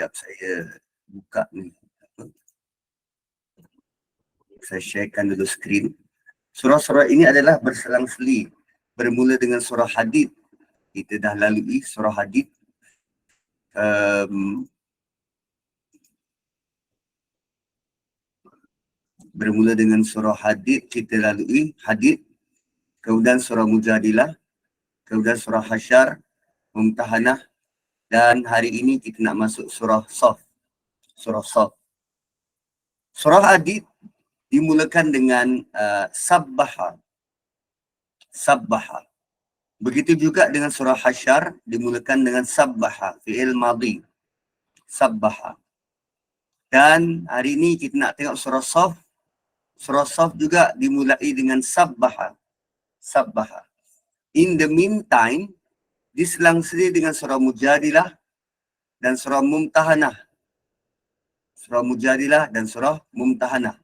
Sekejap saya buka ni. Saya sharekan dulu skrin. Surah-surah ini adalah berselang-seli. Bermula dengan surah Hadid. Kita dah lalui surah Hadid. Bermula dengan surah Hadid, kita lalui Hadid. Kemudian surah Mujadilah. Kemudian surah Hasyar, Mumtahanah. Dan hari ini kita nak masuk surah Saf. Surah Saf. Surah Hadid dimulakan dengan Sabbaha. Sabbaha. Begitu juga dengan surah Hasyar dimulakan dengan Sabbaha. Fi'il madhi. Sabbaha. Dan hari ini kita nak tengok surah Saf. Surah Saf juga dimulai dengan Sabbaha. Sabbaha. In the meantime, diselang-seli dengan surah Mujadilah dan surah Mumtahanah. Surah Mujadilah dan surah Mumtahanah.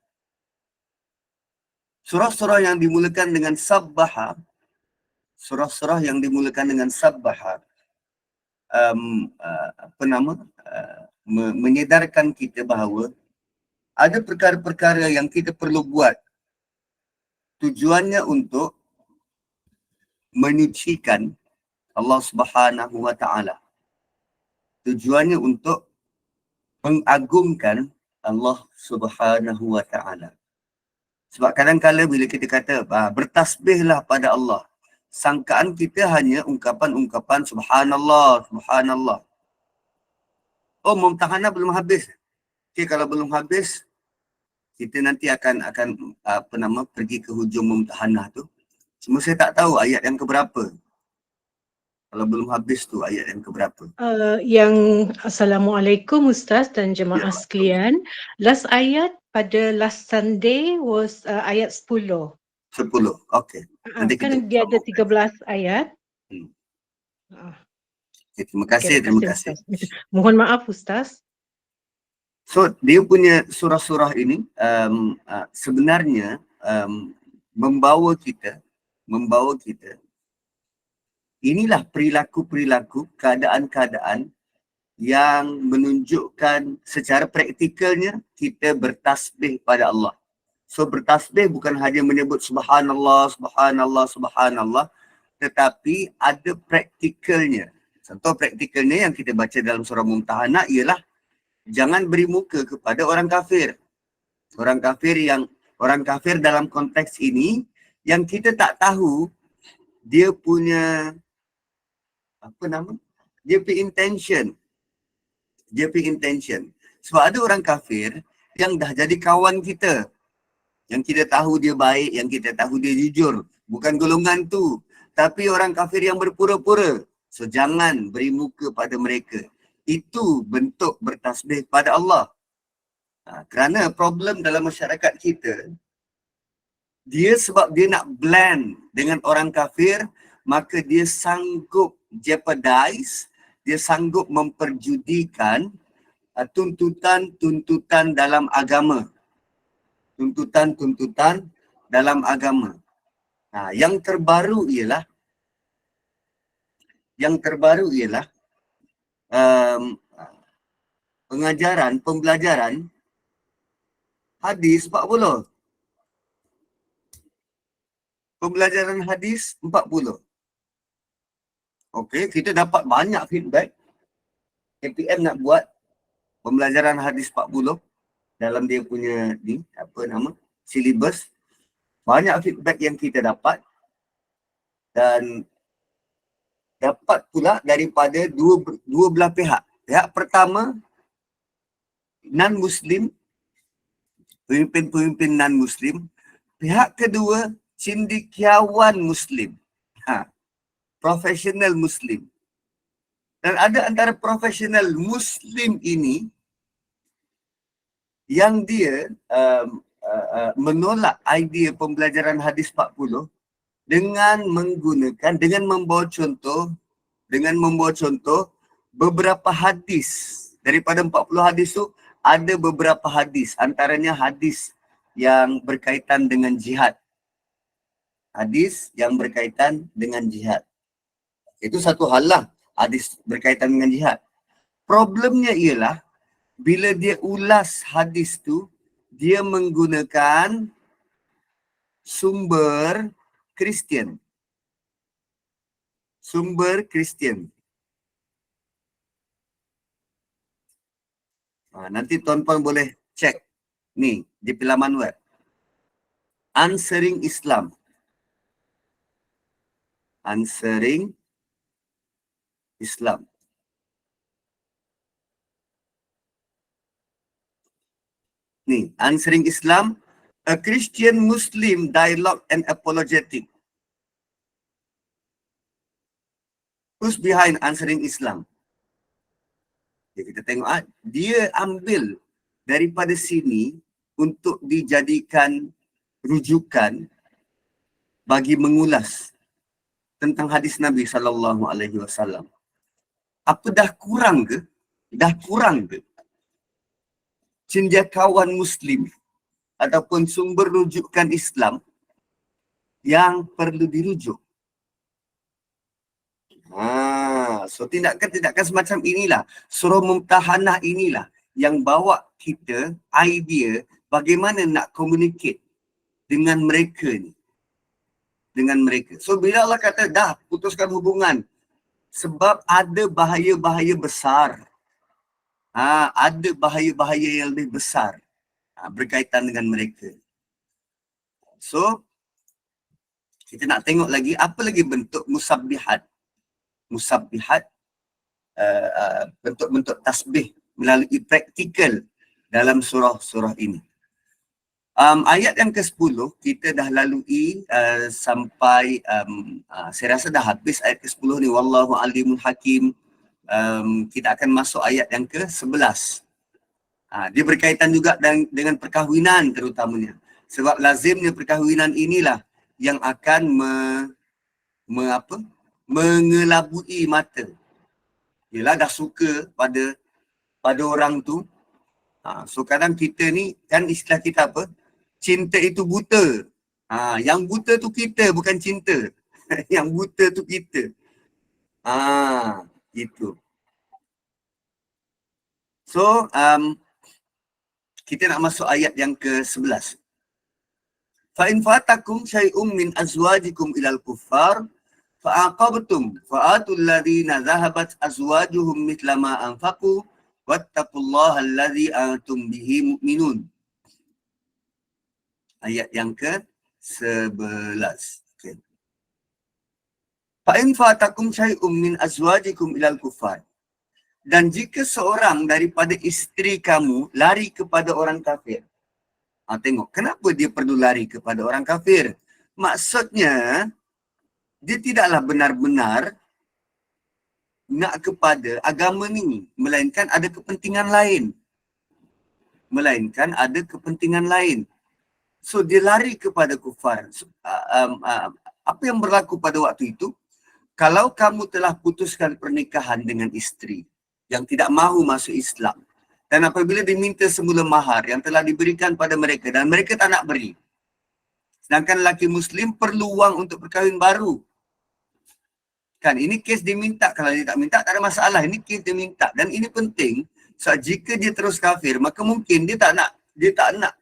Surah-surah yang dimulakan dengan Sabbaha, surah-surah yang dimulakan dengan Sabbaha, menyedarkan kita bahawa ada perkara-perkara yang kita perlu buat. Tujuannya untuk menyucikan Allah Subhanahu wa Ta'ala. Tujuannya untuk mengagungkan Allah Subhanahu wa Ta'ala. Sebab kadang-kadang bila kita kata bertasbihlah pada Allah, sangkaan kita hanya ungkapan-ungkapan subhanallah, subhanallah. Oh, Mumtahanah belum habis. Okay, kalau belum habis, kita nanti akan pergi ke hujung Mumtahanah tu. Cuma saya tak tahu ayat yang keberapa. Kalau belum habis tu ayat yang keberapa. Assalamualaikum Ustaz dan jemaah sekalian. Last ayat pada last Sunday was ayat 10. 10, okey. Nanti Kan dia ada 13 ayat. Okay, terima kasih. Ustaz. Mohon maaf Ustaz. So, dia punya surah-surah ini sebenarnya membawa kita, inilah perilaku-perilaku, keadaan-keadaan yang menunjukkan secara praktikalnya kita bertasbih pada Allah. So, bertasbih bukan hanya menyebut subhanallah, subhanallah, subhanallah, tetapi ada praktikalnya. Contoh praktikalnya yang kita baca dalam surah Mumtahanah ialah jangan beri muka kepada orang kafir. Orang kafir dalam konteks ini yang kita tak tahu dia punya dia punya intention. Sebab ada orang kafir yang dah jadi kawan kita. Yang kita tahu dia baik, yang kita tahu dia jujur. Bukan golongan tu. Tapi orang kafir yang berpura-pura. So jangan beri muka pada mereka. Itu bentuk bertasbih pada Allah. Kerana problem dalam masyarakat kita, dia sebab dia nak blend dengan orang kafir, maka dia sanggup jeopardize, dia sanggup memperjudikan tuntutan-tuntutan dalam agama. Tuntutan-tuntutan dalam agama. Yang terbaru ialah pembelajaran hadis 40. Pembelajaran hadis 40. Okey, kita dapat banyak feedback. KPM nak buat pembelajaran hadis 40 dalam dia punya syllabus. Banyak feedback yang kita dapat dan dapat pula daripada dua belah pihak. Pihak pertama, non-Muslim, pemimpin-pemimpin non-Muslim. Pihak kedua, cendekiawan Muslim. Profesional Muslim. Dan ada antara profesional Muslim ini yang dia menolak idea pembelajaran hadis 40 dengan membawa contoh beberapa hadis. Daripada 40 hadis tu ada beberapa hadis, antaranya hadis yang berkaitan dengan jihad. Hadis yang berkaitan dengan jihad. Itu satu hal lah, hadis berkaitan dengan jihad. Problemnya ialah bila dia ulas hadis tu, dia menggunakan sumber Kristian. Sumber Kristian. Nanti tuan-tuan boleh cek ni di laman web. Answering Islam. Answering Islam. Ni, Answering Islam, a Christian Muslim dialogue and apologetic. Who's behind Answering Islam? Kita tengok, dia ambil daripada sini untuk dijadikan rujukan bagi mengulas tentang hadis Nabi SAW. Apa dah kurang ke? Dah kurang ke? Cendekiawan Muslim ataupun sumber rujukan Islam yang perlu dirujuk. So tindakan-tindakan semacam inilah, surah Mumtahanah inilah yang bawa kita idea bagaimana nak communicate dengan mereka ni. Dengan mereka. So bila Allah kata dah putuskan hubungan sebab ada bahaya-bahaya besar. Ada bahaya-bahaya yang lebih besar berkaitan dengan mereka. So kita nak tengok lagi apa lagi bentuk musabbihat. Musabbihat, bentuk-bentuk tasbih melalui praktikal dalam surah-surah ini. Ayat yang ke-10 kita dah lalui sampai saya rasa dah habis ayat ke-10 ni, wallahu alimul hakim. Kita akan masuk ayat yang ke-11. Dia berkaitan juga dengan perkahwinan terutamanya. Sebab lazimnya perkahwinan inilah yang akan mengelabui mata. Yelah dah suka pada orang tu. So kadang kita ni kan istilah kita apa? Cinta itu buta. Yang buta tu kita, bukan cinta. Yang buta tu kita. Gitu. So kita nak masuk ayat yang ke-11. Fa in fatakum syai'um min azwajikum ilal kuffar fa'aqabtum fa'atul ladzina dhahabat azwajuhum mithla ma anfaqu wattaqullaha alladzi antum bihi mu'minun. Ayat yang ke-11. Okay. Fa in fatakum syai'um min azwajikum ilal kuffar. Dan jika seorang daripada isteri kamu lari kepada orang kafir. Tengok, kenapa dia perlu lari kepada orang kafir? Maksudnya dia tidaklah benar-benar nak kepada agama ni, melainkan ada kepentingan lain. So dia lari kepada kufar. Apa yang berlaku pada waktu itu? Kalau kamu telah putuskan pernikahan dengan isteri yang tidak mahu masuk Islam, dan apabila diminta semula mahar yang telah diberikan pada mereka dan mereka tak nak beri, sedangkan lelaki Muslim perlu wang untuk berkahwin baru. Kan ini kes dia minta, kalau dia tak minta tak ada masalah. Ini kes dia minta dan ini penting. So jika dia terus kafir, maka mungkin dia tak nak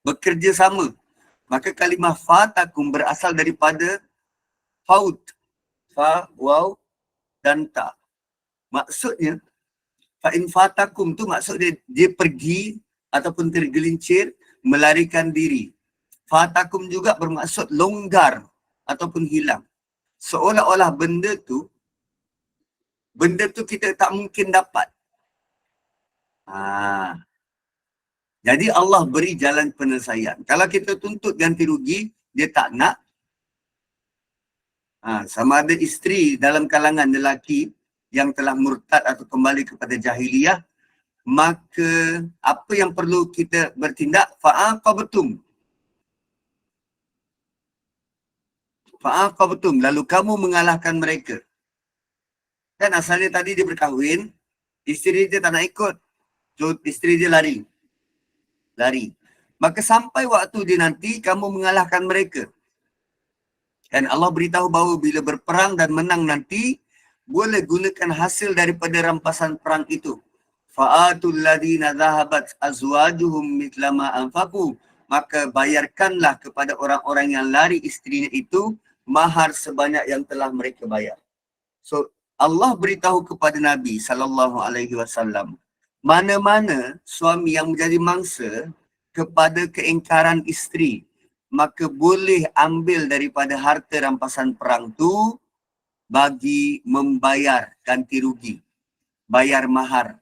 bekerja sama. Maka kalimah fatakum berasal daripada faut. Fa, waw dan ta. Maksudnya fa in fatakum tu maksud dia pergi ataupun tergelincir, melarikan diri. Fatakum juga bermaksud longgar ataupun hilang. Seolah-olah benda tu kita tak mungkin dapat. Jadi Allah beri jalan penyelesaian. Kalau kita tuntut ganti rugi, dia tak nak. Sama ada isteri dalam kalangan lelaki yang telah murtad atau kembali kepada jahiliyah, maka apa yang perlu kita bertindak? Fa'aqabtum. Lalu kamu mengalahkan mereka. Kan asalnya tadi dia berkahwin, isteri dia tak nak ikut. So isteri dia lari. Maka sampai waktu dia nanti, kamu mengalahkan mereka. Dan Allah beritahu bahawa bila berperang dan menang nanti, boleh gunakan hasil daripada rampasan perang itu. fa'atul ladina dhahabat azwajuhum mithla ma anfaqu, maka bayarkanlah kepada orang-orang yang lari isterinya itu mahar sebanyak yang telah mereka bayar. So Allah beritahu kepada Nabi SAW, mana-mana suami yang menjadi mangsa kepada keingkaran isteri, maka boleh ambil daripada harta rampasan perang tu bagi membayar ganti rugi, bayar mahar.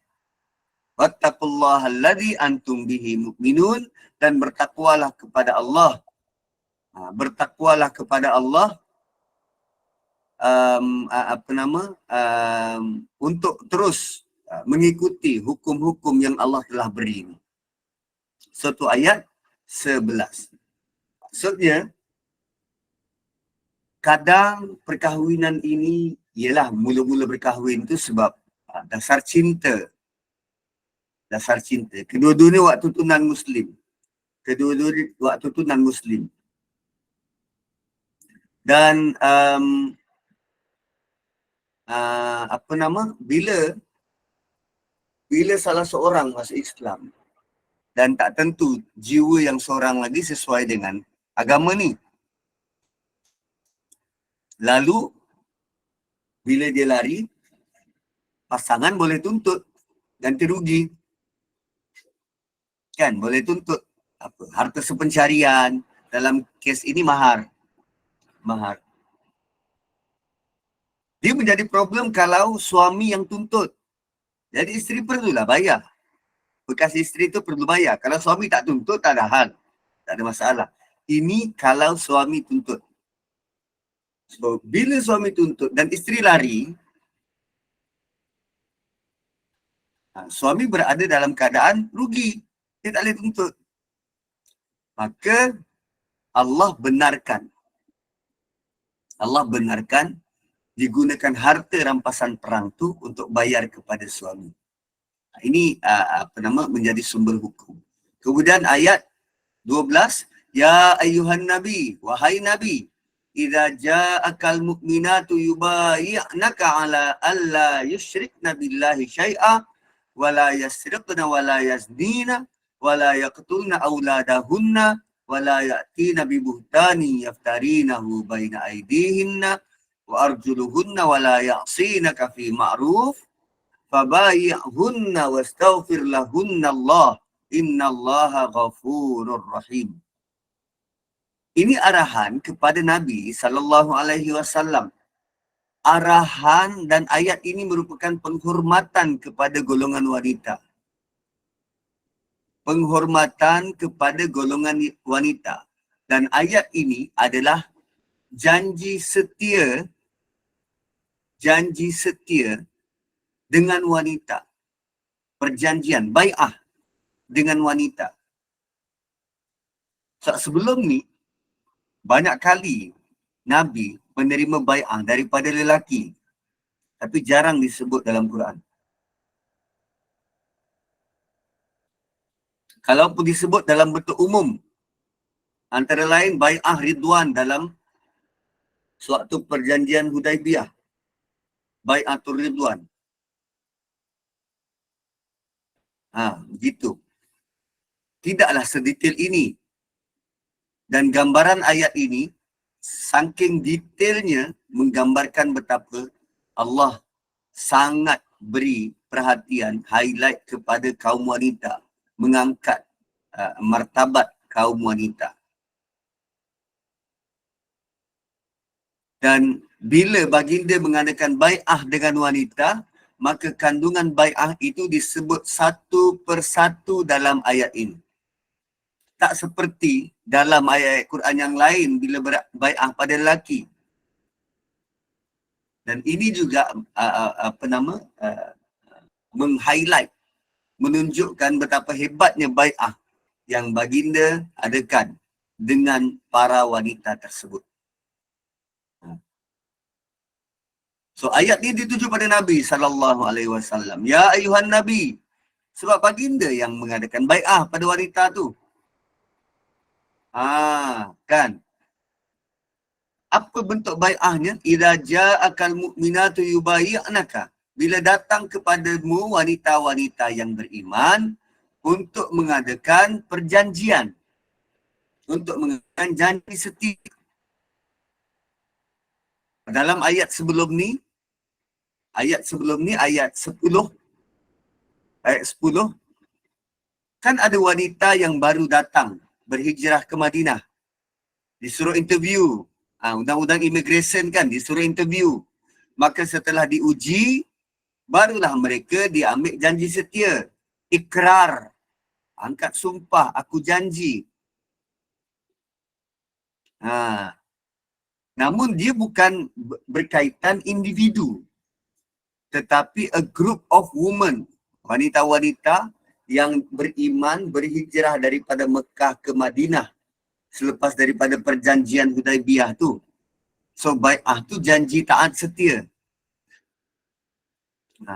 Wattaqullaha alladhi antum bihi mu'minun, dan bertakwalah kepada Allah. Bertakwalah kepada Allah untuk terus mengikuti hukum-hukum yang Allah telah beri ini. Satu ayat 11. Maksudnya, kadang perkahwinan ini ialah mula-mula berkahwin tu sebab dasar cinta. Dasar cinta. Kedua-duanya waktu tu non-Muslim. Kedua-duanya waktu tu non-Muslim. Dan bila salah seorang masuk Islam dan tak tentu jiwa yang seorang lagi sesuai dengan agama ni, lalu bila dia lari, pasangan boleh tuntut ganti rugi, kan? Boleh tuntut harta sepencarian, dalam kes ini mahar. Dia menjadi problem kalau suami yang tuntut. Jadi isteri perlulah bayar. Bekas isteri tu perlu bayar. Kalau suami tak tuntut, tak ada hal. Tak ada masalah. Ini kalau suami tuntut. So, bila suami tuntut dan isteri lari, suami berada dalam keadaan rugi. Dia tak boleh tuntut. Maka Allah benarkan digunakan harta rampasan perang tu untuk bayar kepada suami. Ini menjadi sumber hukum. Kemudian ayat 12, ya ayyuhan nabi, wahai nabi, idza ja'akal mu'minatu yubayyi'naka ala alla yusyrikna billahi syai'a wa la yasriqna wa la yaznina wa la yaqtulna auladahunna wa la ya'tina bi buhtani yaftarinahu baina aydihinna wa arjuluhunna wa la ya'sinaka fi ma'ruf fabayi'hunna wastaghfir lahunna Allah innallaha ghafurur rahim. Ini arahan kepada Nabi SAW. Arahan dan ayat ini merupakan penghormatan kepada golongan wanita. Penghormatan kepada golongan wanita. Dan ayat ini adalah janji setia dengan wanita. Perjanjian, bai'ah dengan wanita. Sebelum ni, banyak kali Nabi menerima bai'ah daripada lelaki. Tapi jarang disebut dalam Quran. Kalaupun disebut dalam bentuk umum, antara lain bai'ah Ridwan dalam suatu perjanjian Hudaibiyah. Bai'atul Ridwan. Begitu. Tidaklah sedetail ini. Dan gambaran ayat ini, saking detailnya menggambarkan betapa Allah sangat beri perhatian, highlight kepada kaum wanita. Mengangkat martabat kaum wanita. Dan bila baginda mengadakan bai'ah dengan wanita, maka kandungan bai'ah itu disebut satu persatu dalam ayat ini. Tak seperti dalam ayat Quran yang lain bila bai'ah pada lelaki. Dan ini juga meng-highlight, menunjukkan betapa hebatnya bai'ah yang baginda adakan dengan para wanita tersebut. So ayat ini dituju pada Nabi SAW. Ya ayuhan Nabi. Sebab baginda yang mengadakan bai'ah pada wanita tu. Kan. Apa bentuk bai'ahnya? Idza ja'akal mu'minatu yubayyi'naka. bila datang kepadamu wanita-wanita yang beriman untuk mengadakan perjanjian, untuk mengadakan janji setia. Dalam ayat sebelum ni, ayat 10, kan ada wanita yang baru datang berhijrah ke Madinah, disuruh interview. Undang-undang immigration kan, disuruh interview. Maka setelah diuji, barulah mereka diambil janji setia. Ikrar. Angkat sumpah, aku janji. Namun dia bukan berkaitan individu, tetapi a group of women, wanita-wanita yang beriman berhijrah daripada Mekah ke Madinah selepas daripada perjanjian Hudaibiyah tu. So bai'ah tu janji taat setia.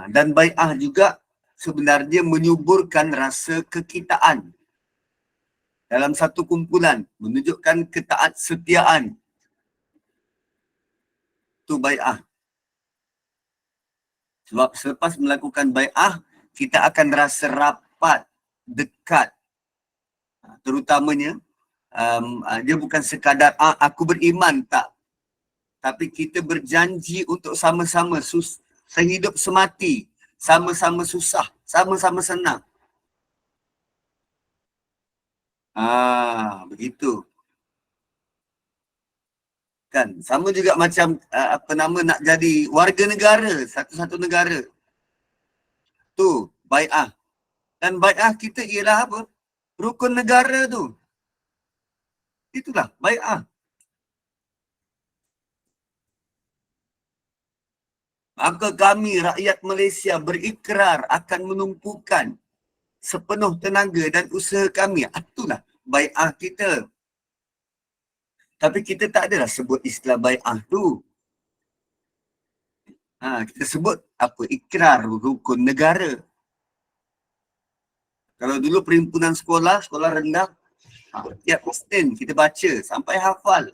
Dan bai'ah juga sebenarnya menyuburkan rasa kekitaan dalam satu kumpulan, menunjukkan ketaat setiaan. Tu bai'ah. Sebab selepas melakukan bai'ah, kita akan rasa rapat, dekat. Terutamanya, dia bukan sekadar aku beriman, tak. Tapi kita berjanji untuk sama-sama sehidup semati, sama-sama susah, sama-sama senang. Begitu. Kan, sama juga macam nak jadi warga negara, satu-satu negara. Tu, bai'ah. Dan bai'ah kita ialah apa? Rukun negara tu. Itulah bai'ah. Maka kami rakyat Malaysia berikrar akan menumpukan sepenuh tenaga dan usaha kami. Itulah bai'ah kita. Tapi kita tak adalah sebut istilah bai'ah tu. Kita sebut apa? Ikrar rukun negara. Kalau dulu perhimpunan sekolah rendah, tiap Isnin kita baca sampai hafal.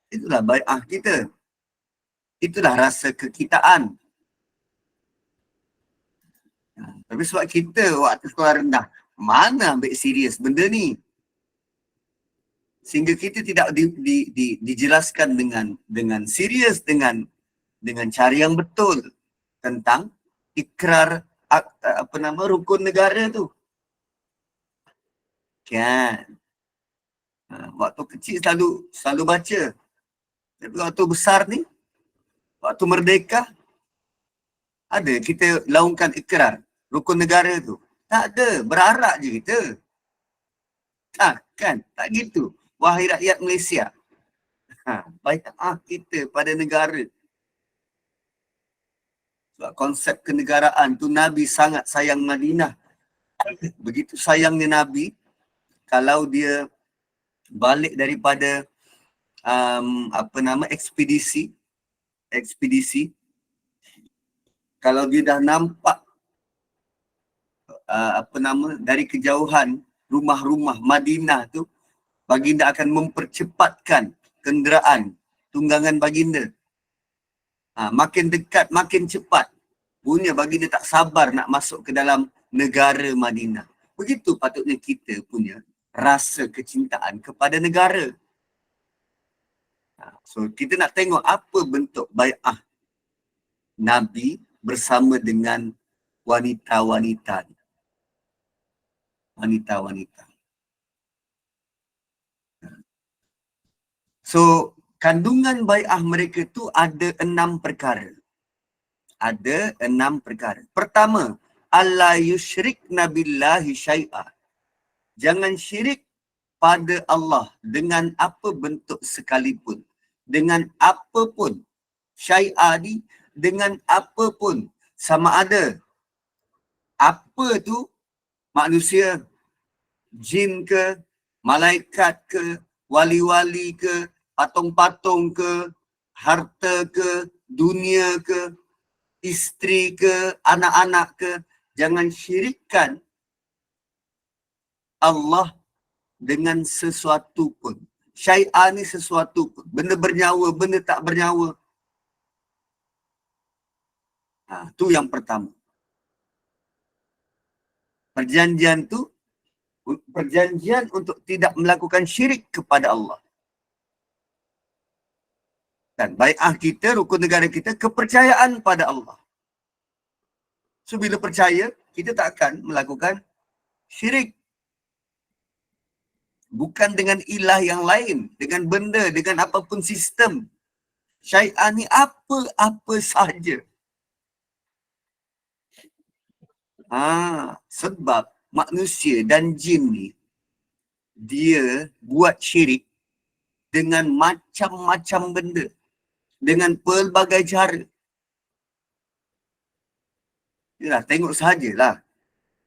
Itulah bai'ah kita. Itulah rasa kekitaan. Tapi sebab kita waktu sekolah rendah, mana ambil serius benda ni? Sehingga kita tidak dijelaskan dengan serius, dengan cara yang betul tentang ikrar rukun negara tu. Kan? Waktu kecil selalu baca. Tapi waktu besar ni, waktu merdeka, ada kita laungkan ikrar rukun negara tu. Tak ada, berarak je kita. Kan? Tak gitu. Wahai rakyat Malaysia. Bai'ah kita pada negara. Sebab konsep kenegaraan tu Nabi sangat sayang Madinah. Begitu sayangnya Nabi, kalau dia balik daripada ekspedisi, kalau dia dah nampak dari kejauhan rumah-rumah Madinah tu, baginda akan mempercepatkan kenderaan tunggangan baginda. Makin dekat, makin cepat. Punya baginda tak sabar nak masuk ke dalam negara Madinah. Begitu patutnya kita punya rasa kecintaan kepada negara. So kita nak tengok apa bentuk bai'ah Nabi bersama dengan wanita-wanita. So kandungan bai'ah mereka tu ada 6 perkara. Pertama, alla yusyrikna billahi syai'a. Jangan syirik pada Allah dengan apa bentuk sekalipun. Dengan apapun. Syai'a ni dengan apapun. Sama ada apa tu manusia, jin ke, malaikat ke, wali-wali ke, patung-patung ke, harta ke, dunia ke, isteri ke, anak-anak ke. Jangan syirikkan Allah dengan sesuatu pun. Syai'ah ni sesuatu pun. Benda bernyawa, benda tak bernyawa. Tu yang pertama. Perjanjian tu perjanjian untuk tidak melakukan syirik kepada Allah. Dan bai'ah kita, rukun negara kita, kepercayaan pada Allah. So, bila percaya, kita tak akan melakukan syirik. Bukan dengan ilah yang lain, dengan benda, dengan apapun sistem. Syai'ah ni apa-apa sahaja. Sebab manusia dan jin ni, dia buat syirik dengan macam-macam benda. Dengan pelbagai cara. Yalah, tengok sahajalah.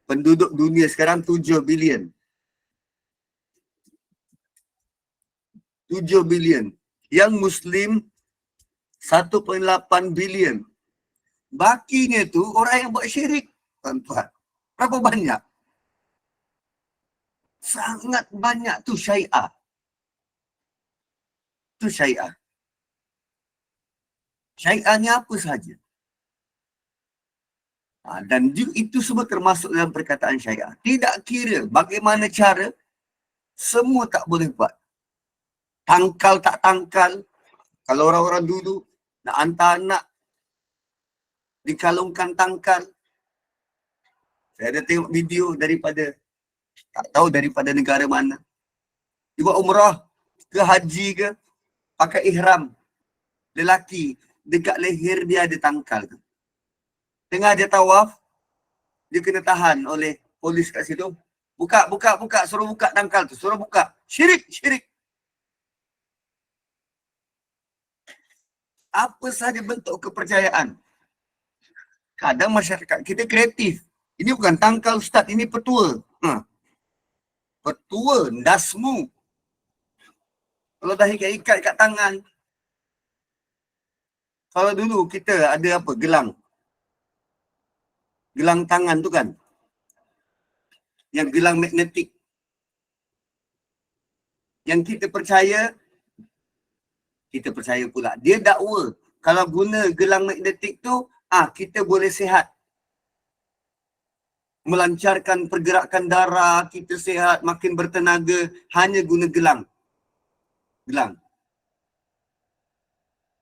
Penduduk dunia sekarang 7 bilion. 7 bilion. Yang Muslim 1.8 bilion. Bakinya tu orang yang buat syirik. Tuan-tuan. Berapa banyak? Sangat banyak tu syai'ah. Tu syai'ah. Syai'ah ni apa sahaja. Dan itu semua termasuk dalam perkataan syai'ah. Tidak kira bagaimana cara, semua tak boleh buat. Tangkal tak tangkal. Kalau orang-orang dulu nak hantar anak, dikalungkan tangkal. Saya ada tengok video daripada, tak tahu daripada negara mana. Dia buat umrah ke haji ke, pakai ihram. Lelaki, dekat leher dia ada tangkal tu. Tengah dia tawaf, dia kena tahan oleh polis kat situ. Buka, suruh buka tangkal tu, suruh buka. Syirik. Apa sahaja bentuk kepercayaan. Kadang masyarakat kita kreatif. Ini bukan tangkal ustaz, ini petua. Petua, dasmu. Kalau dah ikat kat tangan. Kalau dulu kita ada apa, gelang. Gelang tangan tu kan. Yang gelang magnetik. Yang kita percaya pula. Dia dakwa. Kalau guna gelang magnetik tu, kita boleh sihat. Melancarkan pergerakan darah, kita sihat, makin bertenaga, hanya guna gelang.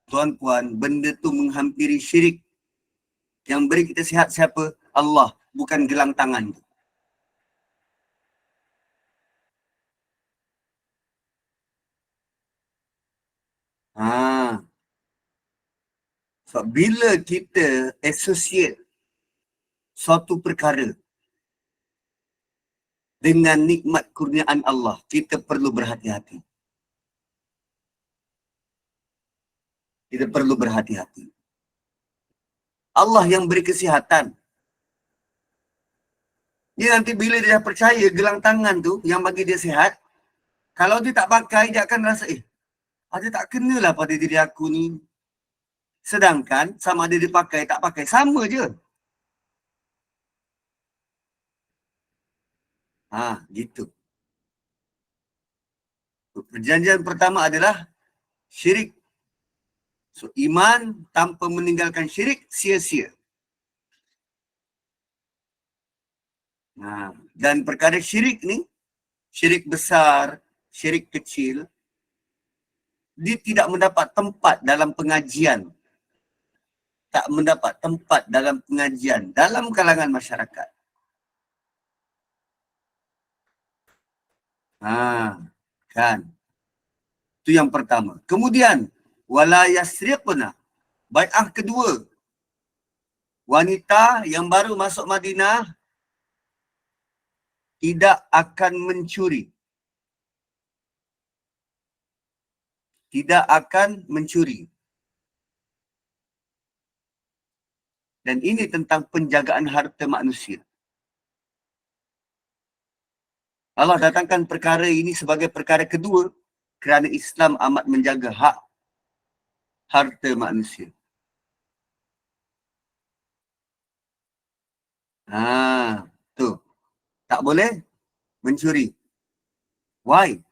Tuan-puan, benda tu menghampiri syirik. Yang beri kita sihat siapa? Allah, bukan gelang tangan tu. So, bila kita associate suatu perkara dengan nikmat kurniaan Allah, kita perlu berhati-hati. Allah yang beri kesihatan. Dia nanti bila dia dah percaya gelang tangan tu yang bagi dia sihat, kalau dia tak pakai, dia akan rasa, ada tak kenalah pada diri aku ni. Sedangkan sama ada dia pakai, tak pakai, sama je. Gitu. Perjanjian pertama adalah syirik. So, iman tanpa meninggalkan syirik, sia-sia. Dan perkara syirik ni, syirik besar, syirik kecil, dia tidak mendapat tempat dalam pengajian. Tak mendapat tempat dalam pengajian, dalam kalangan masyarakat. Kan. Itu yang pertama. Kemudian, wala yasriqna. Bai'ah kedua. Wanita yang baru masuk Madinah tidak akan mencuri. Dan ini tentang penjagaan harta manusia. Allah datangkan perkara ini sebagai perkara kedua kerana Islam amat menjaga hak harta manusia. Tu. Tak boleh mencuri. Why?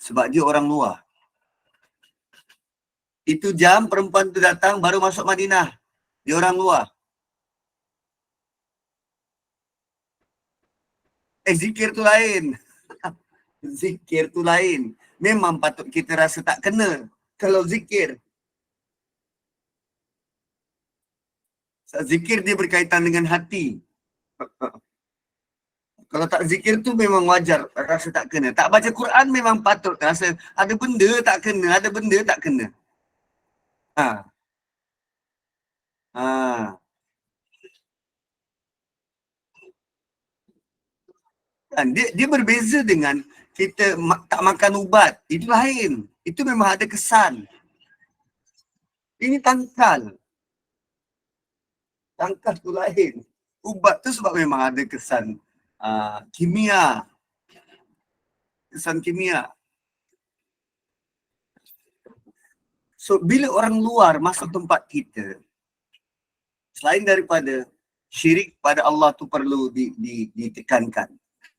Sebab dia orang luar. Itu jam perempuan tu datang baru masuk Madinah. Dia orang luar. Zikir tu lain. Zikir tu lain. Memang patut kita rasa tak kena kalau zikir. Zikir dia berkaitan dengan hati. Kalau tak zikir tu memang wajar rasa tak kena. Tak baca Quran memang patut rasa ada benda tak kena, ada benda tak kena. Ha. Ha. Kan dia berbeza dengan kita tak makan ubat. Itu lain. Itu memang ada kesan. Ini tangkal. Tangkal tu lain. Ubat tu sebab memang ada kesan kimia. Kesan kimia. So, bila orang luar masuk tempat kita, selain daripada syirik pada Allah tu perlu ditekankan.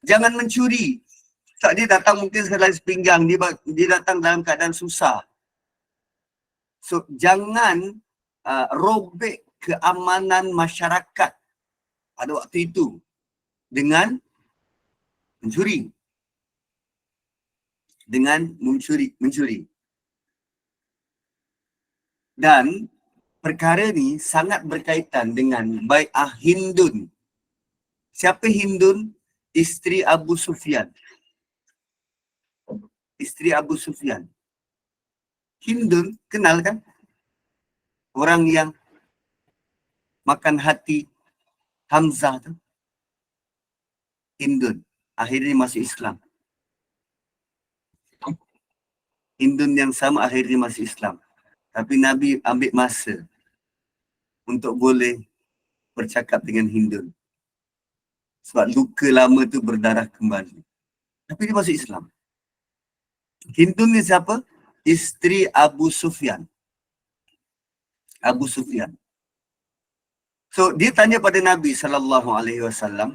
Jangan mencuri. Sebab dia datang mungkin sekali sepinggang, dia datang dalam keadaan susah. So, jangan robek keamanan masyarakat pada waktu itu dengan mencuri. Mencuri. Dan perkara ni sangat berkaitan dengan bai'ah Hindun. Siapa Hindun? Isteri Abu Sufyan. Isteri Abu Sufyan. Hindun, kenal kan? Orang yang makan hati Hamzah tu. Hindun. Akhirnya masuk Islam. Hindun yang sama akhirnya masuk Islam. Tapi Nabi ambil masa untuk boleh bercakap dengan Hindun. Sebab luka lama tu berdarah kembali. Tapi dia masuk Islam. Hindun ni siapa? Isteri Abu Sufyan. Abu Sufyan. So dia tanya pada Nabi SAW,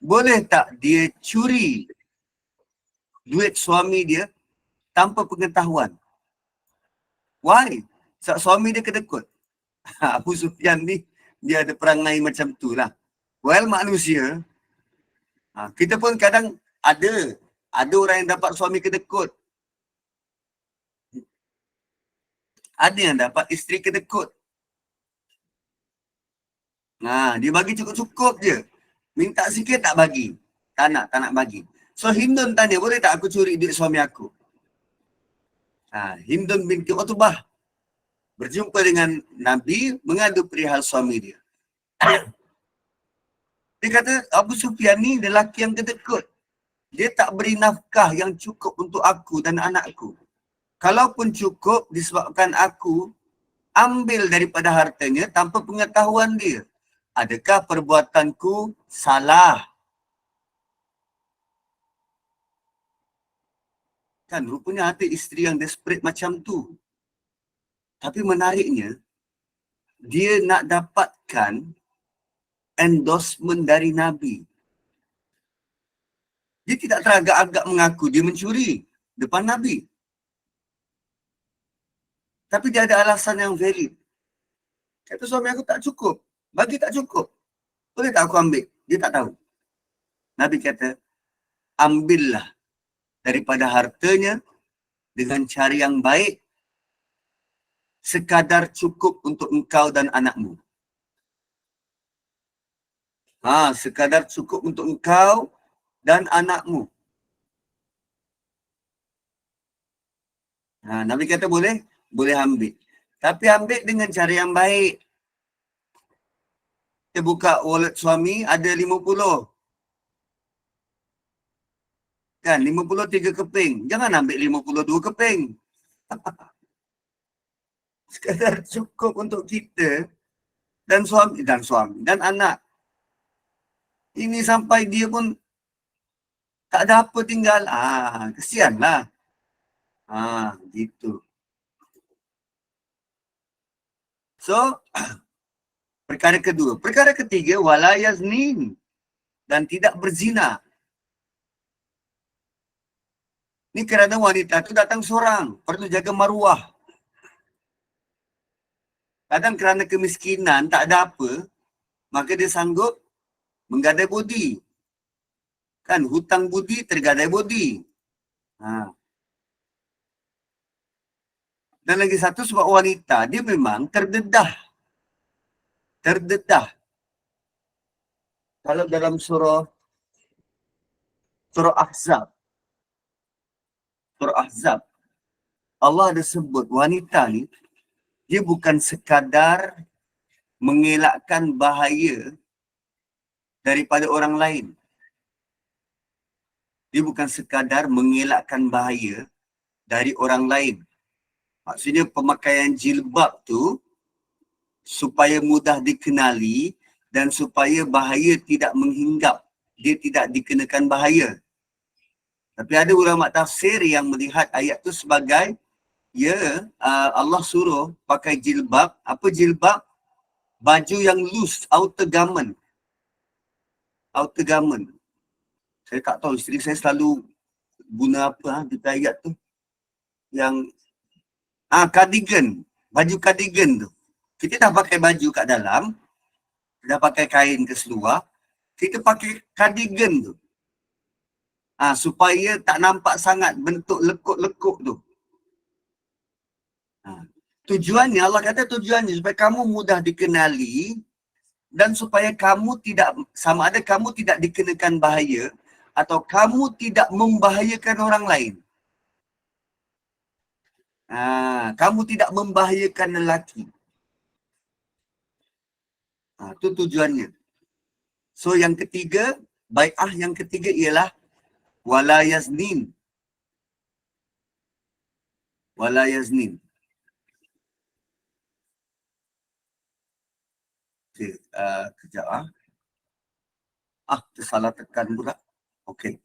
boleh tak dia curi duit suami dia tanpa pengetahuan? Why? Sebab suami dia kedekut. Abu Sufyan ni dia ada perangai macam tu lah. Well, manusia, kita pun kadang ada orang yang dapat suami kedekut. Ada yang dapat isteri kedekut. Dia bagi cukup-cukup je. Minta sikit tak bagi. Tak nak bagi. So Hindun tanya, boleh tak aku curi duit suami aku? Hindun binti Utbah berjumpa dengan Nabi, mengadu perihal suami dia. Dia kata, Abu Sufyan ni lelaki yang kedekut. Dia tak beri nafkah yang cukup untuk aku dan anakku. Kalaupun cukup, disebabkan aku ambil daripada hartanya tanpa pengetahuan dia. Adakah perbuatanku salah? Kan rupanya ada isteri yang desperate macam tu. Tapi menariknya, dia nak dapatkan endorsement dari Nabi. Dia tidak teragak-agak mengaku dia mencuri depan Nabi. Tapi dia ada alasan yang valid. Kata suami aku tak cukup. Bagi tak cukup. Boleh tak aku ambil? Dia tak tahu. Nabi kata, ambillah daripada hartanya dengan cara yang baik, sekadar cukup untuk engkau dan anakmu. Sekadar cukup untuk engkau dan anakmu. Nabi kata boleh ambil. Tapi ambil dengan cara yang baik. Dia buka wallet suami, ada 50. Kan, 53 keping. Jangan ambil 52 keping. Sekadar cukup untuk kita dan suami dan anak. Ini sampai dia pun tak ada apa tinggal. Kesianlah. Gitu. So, perkara kedua. Perkara ketiga, wala yaznin, dan tidak berzina. Ni kerana wanita tu datang seorang, perlu jaga maruah. Kadang kerana kemiskinan, tak ada apa, maka dia sanggup menggadai bodi. Kan, hutang budi, tergadai bodi. Dan lagi satu, sebab wanita, dia memang terdedah. Terdedah. Kalau dalam surah Ahzab, Allah ada sebut wanita ni, dia bukan sekadar mengelakkan bahaya daripada orang lain. Dia bukan sekadar mengelakkan bahaya dari orang lain. Maksudnya pemakaian jilbab tu supaya mudah dikenali dan supaya bahaya tidak menghinggap. Dia tidak dikenakan bahaya. Tapi ada ulama tafsir yang melihat ayat tu sebagai Allah suruh pakai jilbab. Apa jilbab? Baju yang loose, outer garment. Outer garment. Saya tak tahu, isteri saya selalu guna apa di ayat tu. Yang cardigan. Baju cardigan tu. Kita dah pakai baju kat dalam, dah pakai kain ke seluar, kita pakai cardigan tu. Supaya tak nampak sangat bentuk lekuk-lekuk tu. Tujuannya, Allah kata tujuannya supaya kamu mudah dikenali dan supaya kamu tidak, sama ada kamu tidak dikenakan bahaya atau kamu tidak membahayakan orang lain. Kamu tidak membahayakan lelaki. Itu tujuannya. So yang ketiga, bai'ah yang ketiga ialah wala yaznin. Wala yaznin. Okay, kejap tersalah tekan pula. Okey.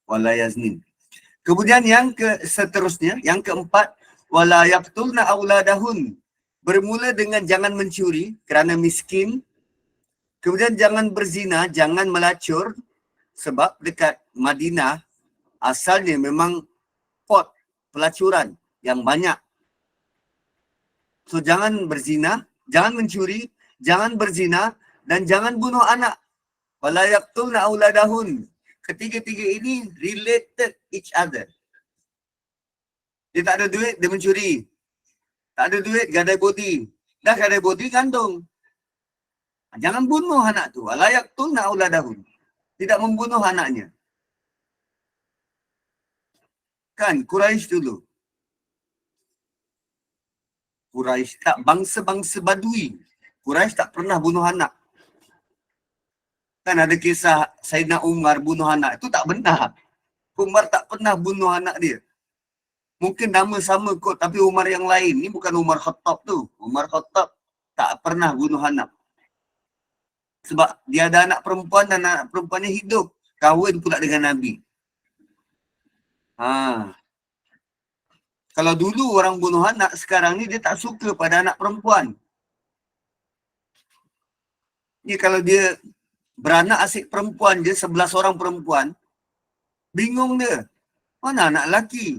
Wala yaznin. Kemudian yang seterusnya, yang keempat, wala yaqtulna auladahun. Bermula dengan jangan mencuri kerana miskin. Kemudian jangan berzina, jangan melacur sebab dekat Madinah asalnya memang pot pelacuran yang banyak. So jangan berzina, jangan mencuri, jangan berzina dan jangan bunuh anak. Wala yaqtulna auladahun. Ketiga-tiga ini related each other. Dia tak ada duit, dia mencuri. Tak ada duit, gadai bodi. Dah gadai bodi, kandung. Jangan bunuh anak tu. Wala yaqtulna auladahun. Tidak membunuh anaknya. Kan, Quraisy dulu. Quraisy tak, bangsa-bangsa Badui. Quraisy tak pernah bunuh anak. Kan ada kisah Sayyidina Umar bunuh anak. Itu tak benar. Umar tak pernah bunuh anak dia. Mungkin nama sama kot, tapi Umar yang lain. Ni bukan Umar Khattab tu. Umar Khattab tak pernah bunuh anak. Sebab dia ada anak perempuan dan anak perempuannya hidup. Kahwin pula dengan Nabi. Kalau dulu orang bunuh anak, sekarang ni dia tak suka pada anak perempuan. Ni kalau dia beranak asyik perempuan je, 11 orang perempuan, bingung dia. Mana anak lelaki?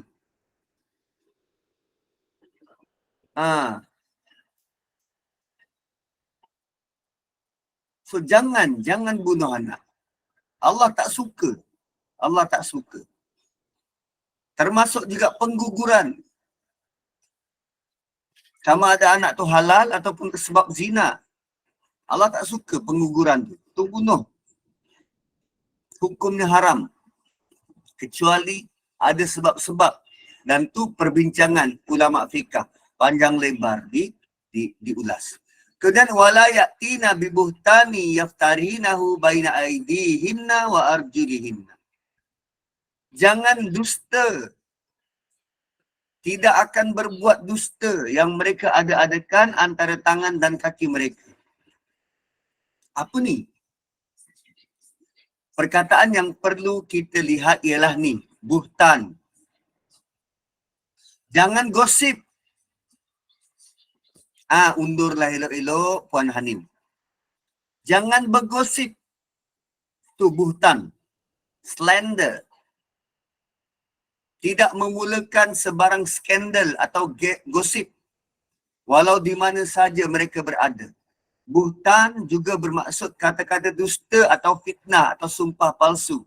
So jangan bunuh anak. Allah tak suka. Allah tak suka. Termasuk juga pengguguran. Sama ada anak tu halal ataupun sebab zina. Allah tak suka pengguguran tu. Tu bunuh. Hukumnya haram. Kecuali ada sebab-sebab. Dan tu perbincangan ulama fiqh. Panjang lebar diulas. Kemudian wala ya'tina bibuhtani yaftarinahu baina aidihinna wa arjulihinna. Jangan dusta. Tidak akan berbuat dusta yang mereka ada-adakan antara tangan dan kaki mereka. Apa ni? Perkataan yang perlu kita lihat ialah ni. Buhtan. Jangan gosip. Undurlah elok-elok Puan Hanim. Jangan bergosip. Tu buhtan. Slander. Tidak memulakan sebarang skandal atau gosip. walau di mana saja mereka berada. Buhtan juga bermaksud kata-kata dusta atau fitnah atau sumpah palsu.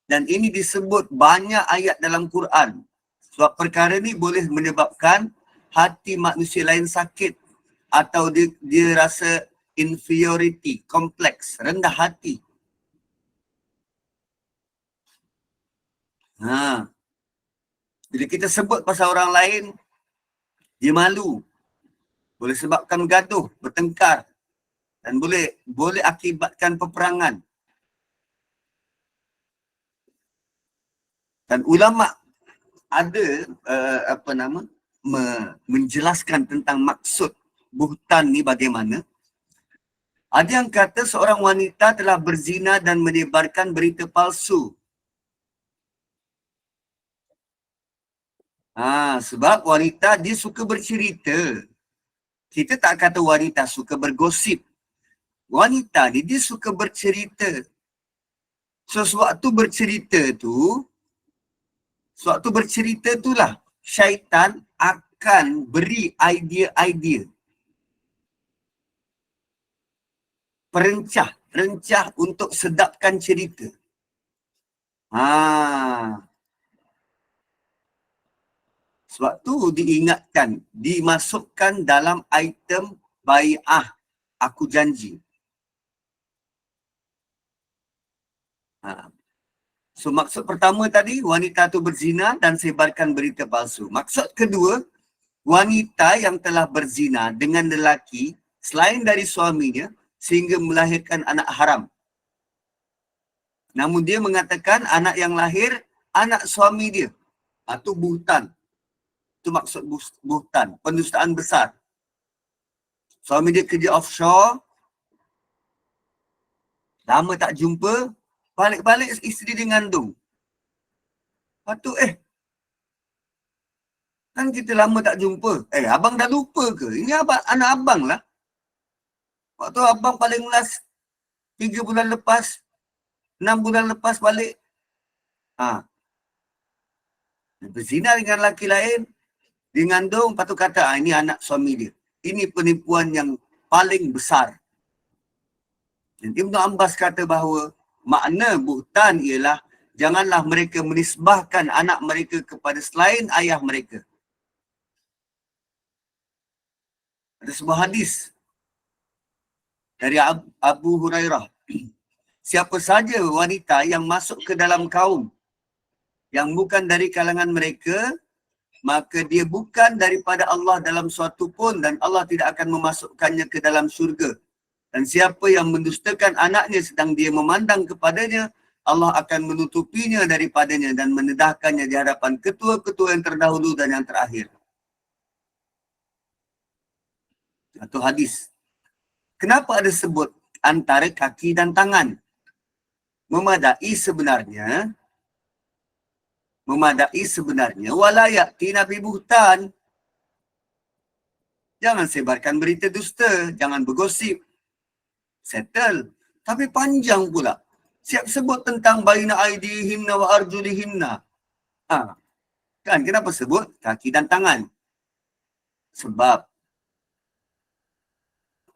Dan ini disebut banyak ayat dalam Quran. Sebab perkara ni boleh menyebabkan hati manusia lain sakit atau dia rasa inferiority, kompleks, rendah hati. Bila kita sebut pasal orang lain, dia malu. Boleh sebabkan gaduh, bertengkar dan boleh akibatkan peperangan. Dan ulama ada menjelaskan tentang maksud buhtan ni bagaimana. Ada yang kata seorang wanita telah berzina dan menyebarkan berita palsu. Sebab wanita dia suka bercerita. Kita tak kata wanita suka bergosip. Wanita ni dia suka bercerita. So sewaktu bercerita itulah syaitan akan beri idea-idea. Rencah untuk sedapkan cerita. Sebab tu diingatkan, dimasukkan dalam item bai'ah, aku janji. So maksud pertama tadi, wanita tu berzina dan sebarkan berita palsu. Maksud kedua, wanita yang telah berzina dengan lelaki selain dari suaminya sehingga melahirkan anak haram. Namun dia mengatakan anak yang lahir, anak suami dia. Itu buhtan. Itu maksud buhtan, pendustaan besar. Suami dia kerja offshore, lama tak jumpa, balik-balik isteri dia ngandung. Lepas tu, kan kita lama tak jumpa. Abang dah lupa ke? Ini anak abang lah. Waktu abang paling last 3 bulan lepas, 6 bulan lepas balik. Berzina dengan lelaki lain, dia ngandung, lepas tu kata, ini anak suami dia. Ini penipuan yang paling besar. Dan Ibn Abbas kata bahawa makna buhtan ialah janganlah mereka menisbahkan anak mereka kepada selain ayah mereka. Ada sebuah hadis dari Abu Hurairah. Siapa saja wanita yang masuk ke dalam kaum yang bukan dari kalangan mereka, maka dia bukan daripada Allah dalam suatu pun dan Allah tidak akan memasukkannya ke dalam syurga. Dan siapa yang mendustakan anaknya sedang dia memandang kepadanya, Allah akan menutupinya daripadanya dan mendedahkannya di hadapan ketua-ketua yang terdahulu dan yang terakhir. Satu hadis. Kenapa ada sebut antara kaki dan tangan? Memadai sebenarnya walayak Nabi buhtan. Jangan sebarkan berita dusta, jangan bergosip. Settle. Tapi panjang pula. Siap sebut tentang baina aidihinna wa arjulihinna. Kan kenapa sebut kaki dan tangan? Sebab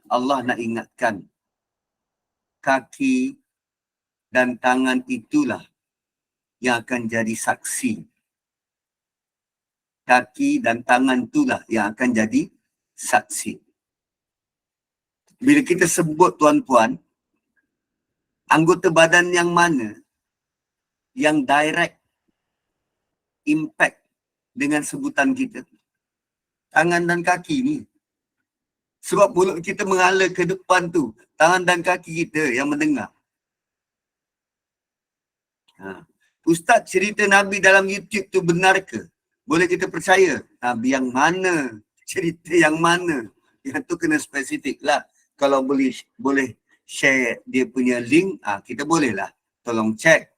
Allah nak ingatkan kaki dan tangan itulah yang akan jadi saksi. Kaki dan tangan itulah yang akan jadi saksi. Bila kita sebut tuan-puan, anggota badan yang mana yang direct impact dengan sebutan kita? Tangan dan kaki ni. Sebab mulut kita mengalir ke depan tu, tangan dan kaki kita yang mendengar. Ustaz, cerita Nabi dalam YouTube tu benar ke? Boleh kita percaya? Nabi yang mana? Cerita yang mana? Yang tu kena spesifik lah. Kalau boleh share dia punya link, kita bolehlah tolong check.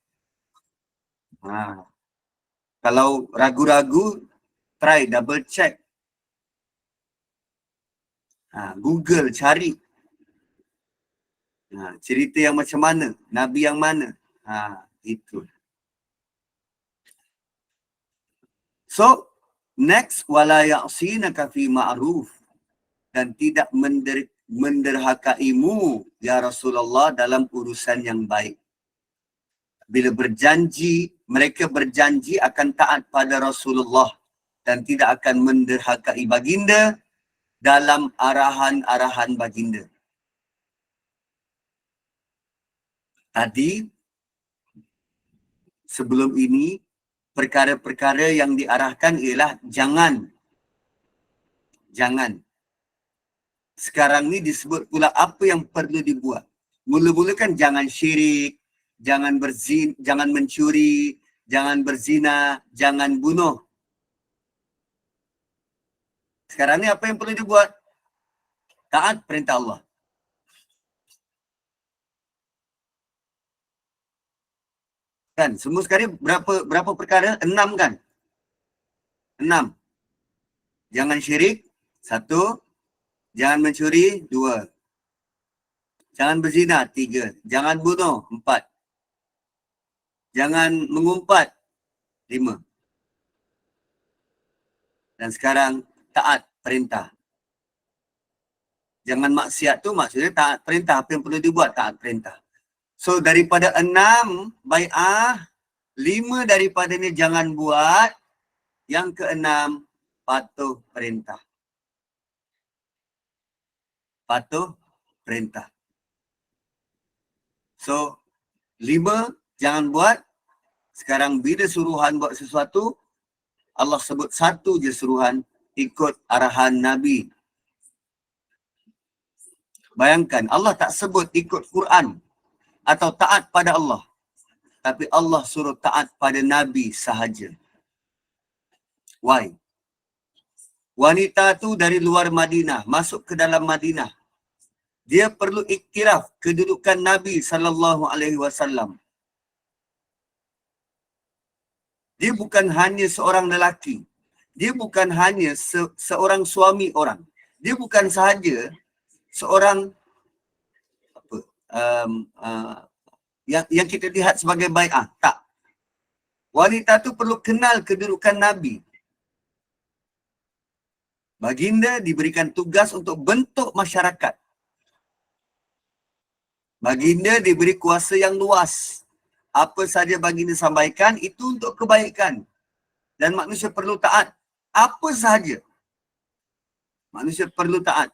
Kalau ragu-ragu, try double check. Google cari. Cerita yang macam mana? Nabi yang mana? Itu. So, Next, wala ya'sinaka fi ma'ruf, dan tidak menderhakaimu ya Rasulullah dalam urusan yang baik. Bila berjanji, mereka berjanji akan taat pada Rasulullah dan tidak akan menderhakai baginda dalam arahan-arahan baginda. Tadi, sebelum ini, perkara-perkara yang diarahkan ialah jangan. Sekarang ni disebut pula apa yang perlu dibuat. Mula-mula kan jangan syirik, jangan mencuri, jangan berzina, jangan bunuh. Sekarang ni apa yang perlu dibuat? Taat perintah Allah. Kan, semua sekali berapa perkara? 6 kan? 6. Jangan syirik, 1. Jangan mencuri, 2. Jangan berzina, 3. Jangan bunuh, 4. Jangan mengumpat, 5. Dan sekarang taat perintah. Jangan maksiat tu maksudnya taat perintah. Apa yang perlu dibuat? Taat perintah. So daripada 6 bai'ah, 5 daripada ni jangan buat. Yang ke-6, patuh perintah. Patuh perintah. So 5 jangan buat. Sekarang bila suruhan buat sesuatu, Allah sebut satu je suruhan, ikut arahan Nabi. Bayangkan, Allah tak sebut ikut Quran atau taat pada Allah. Tapi Allah suruh taat pada Nabi sahaja. Why? Wanita tu dari luar Madinah, masuk ke dalam Madinah. Dia perlu iktiraf kedudukan Nabi SAW. Dia bukan hanya seorang lelaki. Dia bukan hanya seorang suami orang. Dia bukan sahaja seorang yang kita lihat sebagai bai'ah. Tak. Wanita tu perlu kenal kedudukan Nabi. Baginda diberikan tugas untuk bentuk masyarakat. Baginda diberi kuasa yang luas. Apa saja baginda sampaikan, itu untuk kebaikan. Dan manusia perlu taat. Apa sahaja. Manusia perlu taat.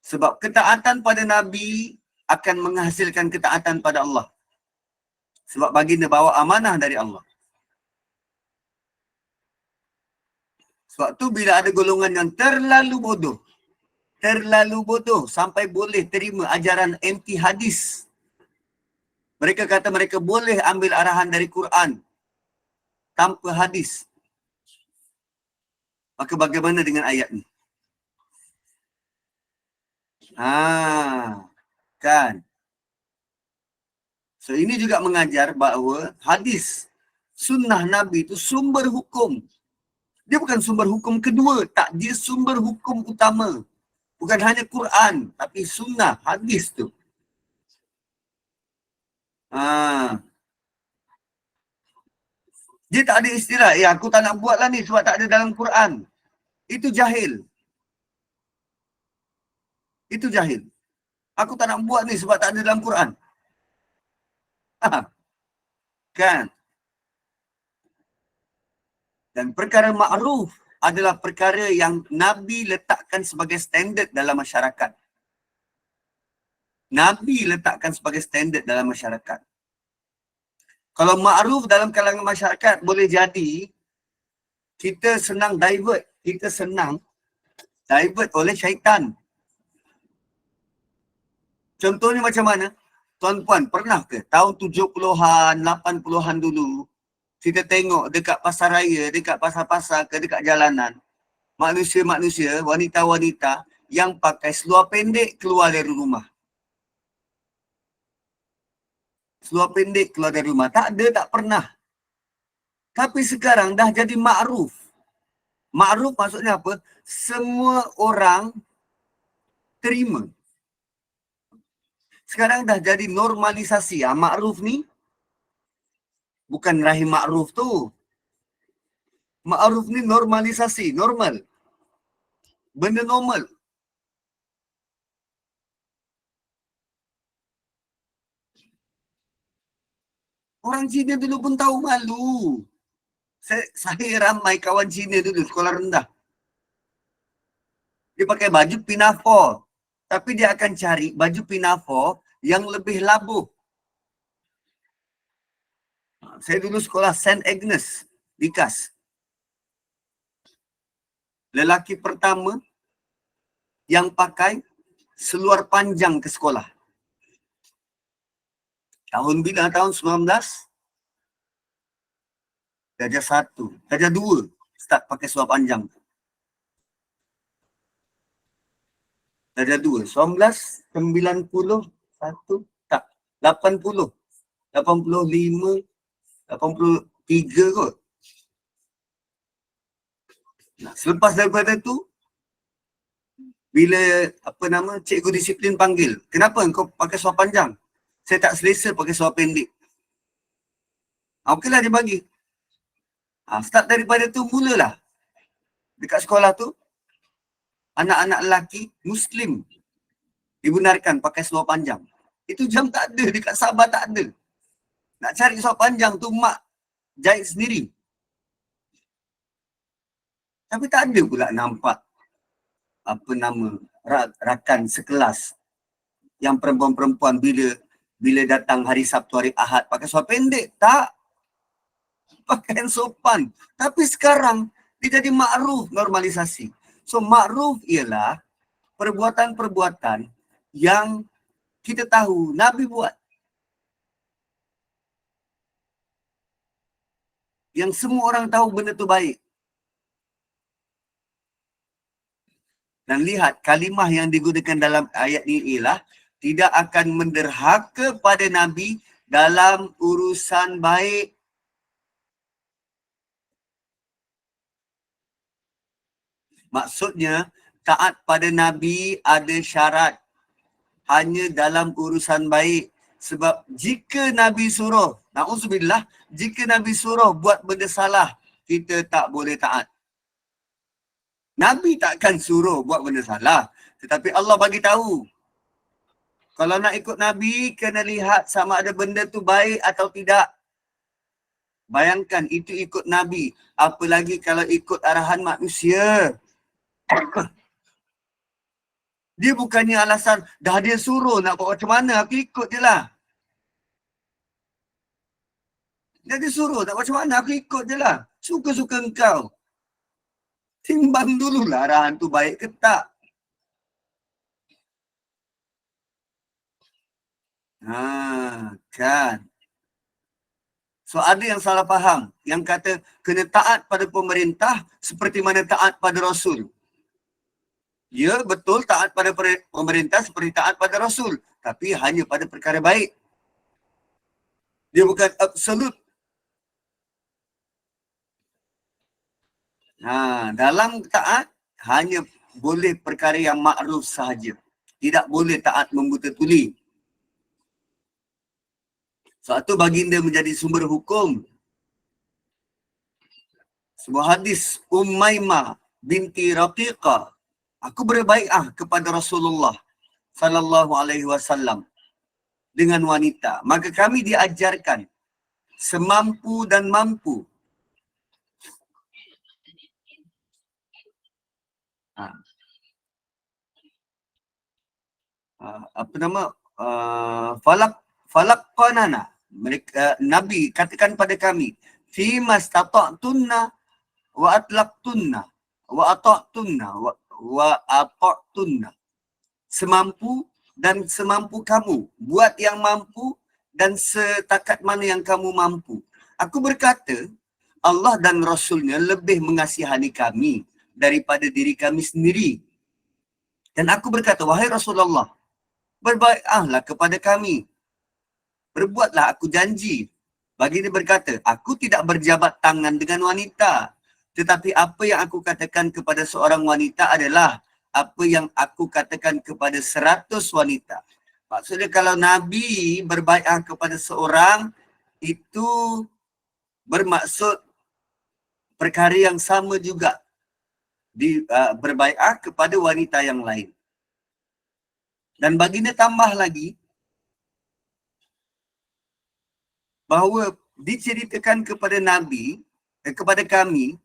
Sebab ketaatan pada Nabi akan menghasilkan ketaatan pada Allah. Sebab baginda bawa amanah dari Allah. Sebab tu bila ada golongan yang terlalu bodoh sampai boleh terima ajaran anti hadis. Mereka kata mereka boleh ambil arahan dari Quran tanpa hadis. Maka bagaimana dengan ayat ni? Kan? So ini juga mengajar bahawa hadis, sunnah Nabi itu sumber hukum. Dia bukan sumber hukum kedua, tak, dia sumber hukum utama. Bukan hanya Quran, tapi sunnah, hadis tu. Dia tak ada istilah, aku tak nak buat lah ni sebab tak ada dalam Quran. Itu jahil. Itu jahil. Aku tak nak buat ni sebab tak ada dalam Quran. Kan? Dan perkara ma'ruf adalah perkara yang Nabi letakkan sebagai standard dalam masyarakat. Nabi letakkan sebagai standard dalam masyarakat. Kalau ma'ruf dalam kalangan masyarakat boleh jadi kita senang divert oleh syaitan. Contohnya macam mana? Tuan-puan, pernah ke tahun 70-an, 80-an dulu, kita tengok dekat pasar raya, dekat pasar-pasar ke dekat jalanan, manusia-manusia, wanita-wanita yang pakai seluar pendek keluar dari rumah. Seluar pendek keluar dari rumah. Tak ada, tak pernah. Tapi sekarang dah jadi ma'ruf. Ma'ruf maksudnya apa? Semua orang terima. Sekarang dah jadi normalisasi. Ma'ruf ni bukan rahim ma'ruf tu. Ma'ruf ni normalisasi, normal. Benda normal. Orang Cina dulu pun tahu malu. Saya ramai kawan Cina dulu sekolah rendah. Dia pakai baju pinafore. Tapi dia akan cari baju pinafore yang lebih labuh. Saya dulu sekolah St. Agnes di KAS. Lelaki pertama yang pakai seluar panjang ke sekolah. Tahun bila? Tahun 19? Darjah 1. Darjah 2 start pakai seluar panjang. Darjah 2. 1991? Tak. 80. 85. 83 kot. Nah, selepas daripada tu, bila cikgu disiplin panggil, kenapa kau pakai seluar panjang? Saya tak selesa pakai seluar pendek. Okeylah dia bagi. Start daripada tu mulalah. Dekat sekolah tu, anak-anak lelaki Muslim dibenarkan pakai seluar panjang. Itu jam tak ada, dekat Sabah tak ada. Nak cari seluar panjang tu mak jahit sendiri. Tapi tak ada pula nampak rakan sekelas yang perempuan-perempuan bila datang hari Sabtu, hari Ahad pakai seluar pendek. Tak. Pakaian sopan. Tapi sekarang dia jadi ma'ruf, normalisasi. So ma'ruf ialah perbuatan-perbuatan yang kita tahu Nabi buat. Yang semua orang tahu benda tu baik. Dan lihat kalimah yang digunakan dalam ayat ini ialah tidak akan menderhaka pada Nabi dalam urusan baik. Maksudnya, taat pada Nabi ada syarat. Hanya dalam urusan baik. Sebab jika Nabi suruh, na'udzubillah, jika Nabi suruh buat benda salah, kita tak boleh taat. Nabi takkan suruh buat benda salah. Tetapi Allah bagi tahu. Kalau nak ikut Nabi, kena lihat sama ada benda tu baik atau tidak. Bayangkan itu ikut Nabi. Apalagi kalau ikut arahan manusia. Dia bukannya alasan, dah dia suruh nak buat macam mana, aku ikut je lah. Dah dia suruh nak buat macam mana, aku ikut je lah. Suka-suka engkau. Timbang dululah arahan tu baik ke tak. Kan. So ada yang salah faham, yang kata kena taat pada pemerintah seperti mana taat pada Rasul. Ya, betul taat pada pemerintah seperti taat pada Rasul. Tapi hanya pada perkara baik. Dia bukan absolut. Dalam taat, hanya boleh perkara yang makruf sahaja. Tidak boleh taat membuta tuli. Suatu baginda menjadi sumber hukum. Sebuah hadis Ummaymah binti Raqiqah. Aku berbai'ah kepada Rasulullah sallallahu alaihi wasallam dengan wanita. Maka kami diajarkan semampu dan mampu. Falaqanana. Mereka Nabi katakan pada kami, fi mastata'tunna wa atlaqtunna wa ata'tunna wa ata'tunna. Semampu dan semampu kamu. Buat yang mampu dan setakat mana yang kamu mampu. Aku berkata, Allah dan Rasulnya lebih mengasihani kami daripada diri kami sendiri. Dan aku berkata, wahai Rasulullah, berbaiklah kepada kami. Berbuatlah, aku janji. Baginda berkata, aku tidak berjabat tangan dengan wanita. Tetapi apa yang aku katakan kepada seorang wanita adalah apa yang aku katakan kepada 100 wanita. Maksudnya kalau Nabi berbaiat kepada seorang, itu bermaksud perkara yang sama juga berbai'ah kepada wanita yang lain. Dan baginda tambah lagi bahawa diceritakan kepada Nabi, kepada kami,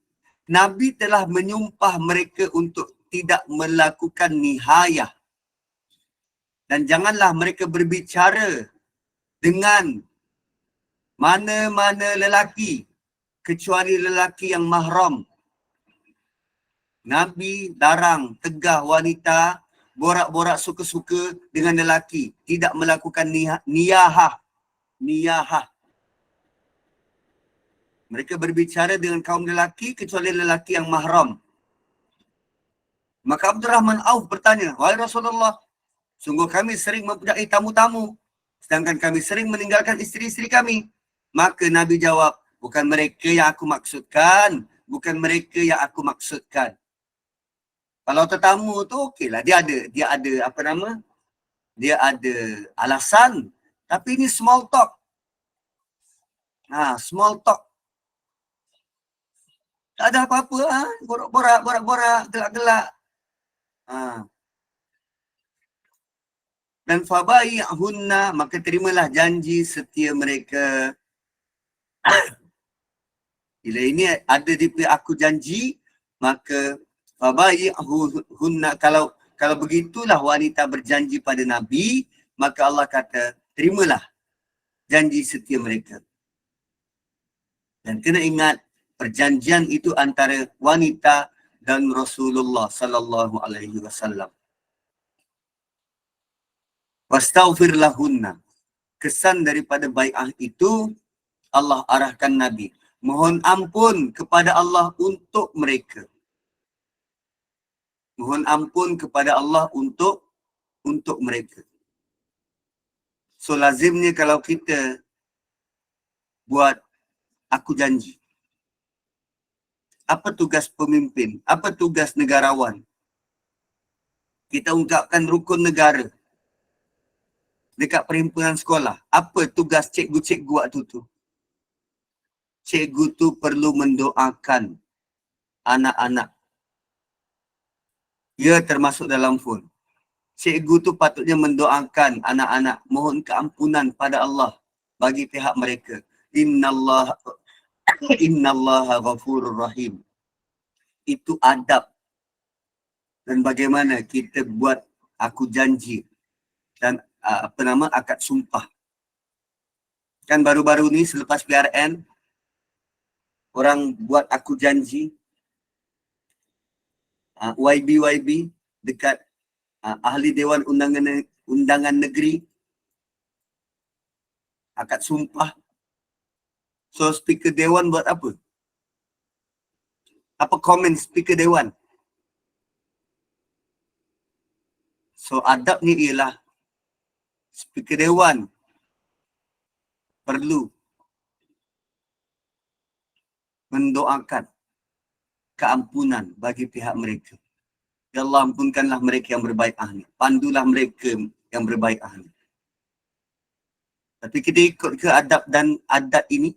Nabi telah menyumpah mereka untuk tidak melakukan nihayah. Dan janganlah mereka berbicara dengan mana-mana lelaki kecuali lelaki yang mahram. Nabi larang tegah wanita borak-borak suka-suka dengan lelaki, tidak melakukan niyahah. Mereka berbicara dengan kaum lelaki kecuali lelaki yang mahram. Maka Abdurrahman Auf bertanya, "Wahai Rasulullah, sungguh kami sering mempunyai tamu-tamu, sedangkan kami sering meninggalkan isteri-isteri kami." Maka Nabi jawab, "Bukan mereka yang aku maksudkan, bukan mereka yang aku maksudkan." Kalau tetamu tu okeylah, dia ada apa nama? Dia ada alasan, tapi ini small talk. Small talk. Tak ada apa-apa, borak-borak, gelak-gelak. Dan fabai'hunna, maka terimalah janji setia mereka. Bila ini ada di pihak aku janji, maka fabai'hunna, kalau begitulah wanita berjanji pada Nabi, maka Allah kata, terimalah janji setia mereka. Dan kena ingat, perjanjian itu antara wanita dan Rasulullah sallallahu alaihi wasallam. Wastaghfir lahunna. Kesan daripada bai'ah itu, Allah arahkan Nabi, mohon ampun kepada Allah untuk mereka. Mohon ampun kepada Allah untuk mereka. So lazimnya kalau kita buat aku janji, apa tugas pemimpin? Apa tugas negarawan? Kita ungkapkan rukun negara dekat perhimpunan sekolah. Apa tugas cikgu-cikgu waktu tu? Cikgu tu perlu mendoakan anak-anak. Ya, termasuk dalam phone. Cikgu tu patutnya mendoakan anak-anak, mohon keampunan pada Allah bagi pihak mereka. Innallaha ghafurur rahim. Itu adab. Dan bagaimana kita buat aku janji dan akad sumpah. Kan baru-baru ni selepas PRN, orang buat aku janji, YB dekat Ahli Dewan Undangan Negeri, akad sumpah. So speaker Dewan buat apa? Apa komen speaker Dewan? So adab ni ialah speaker Dewan perlu mendoakan keampunan bagi pihak mereka. Ya Allah, ampunkanlah mereka yang berbai'ah ni. Pandulah mereka yang berbai'ah ni. Tapi kita ikut ke adab dan adat ini?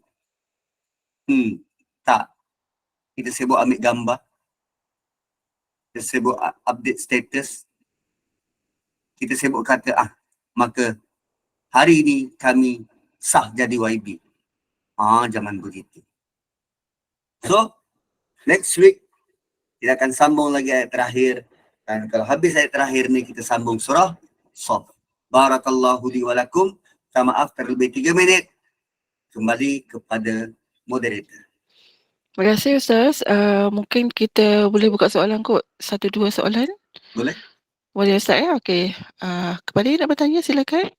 Tak. Kita sibuk ambil gambar. Kita sibuk update status. Kita sibuk kata, maka hari ini kami sah jadi YB. Jangan begitu. So, next week, kita akan sambung lagi ayat terakhir. Dan kalau habis ayat terakhir ni, kita sambung surah Shaf. Barakallahu li walakum. Maaf terlebih 3 minit. Kembali kepada moderator. Terima kasih Ustaz. Mungkin kita boleh buka soalan kot. 1-2 soalan. Boleh? Boleh Ustaz ya? Okey. Kepada yang nak bertanya silakan.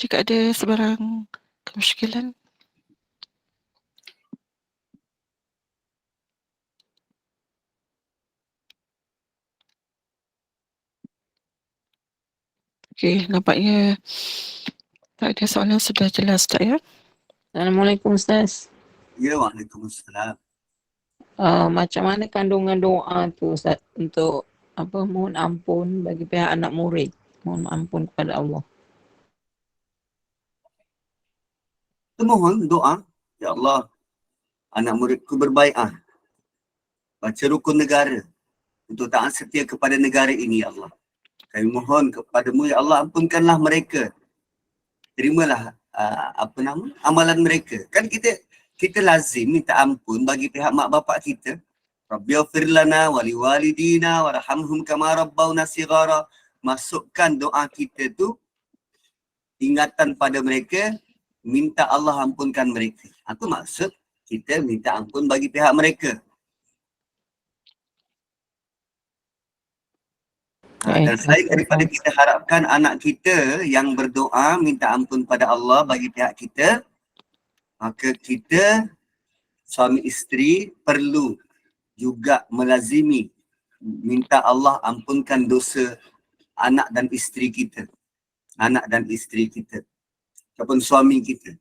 Jika ada sebarang kemusykilan. Okey, nampaknya tak ada soalan, sudah jelas tak ya? Assalamualaikum Ustaz. Ya, waalaikumsalam. Macam mana kandungan doa tu Ustaz untuk mohon ampun bagi pihak anak murid, mohon ampun kepada Allah. Mohon doa, ya Allah, anak muridku berbai'ah. baca rukun negara untuk taat setia kepada negara ini, ya Allah. Kami mohon kepadamu, ya Allah, ampunkanlah mereka. Terimalah amalan mereka. Kan kita lazim minta ampun bagi pihak mak bapak kita. Rabbighfir lana wa liwalidina warhamhum kama rabbawna shighara. Masukkan doa kita tu ingatan pada mereka, minta Allah ampunkan mereka. Itu maksud kita minta ampun bagi pihak mereka. Dan selain daripada kita harapkan anak kita yang berdoa minta ampun pada Allah bagi pihak kita, maka kita suami isteri perlu juga melazimi minta Allah ampunkan dosa anak dan isteri kita. Anak dan isteri kita. Ataupun suami kita.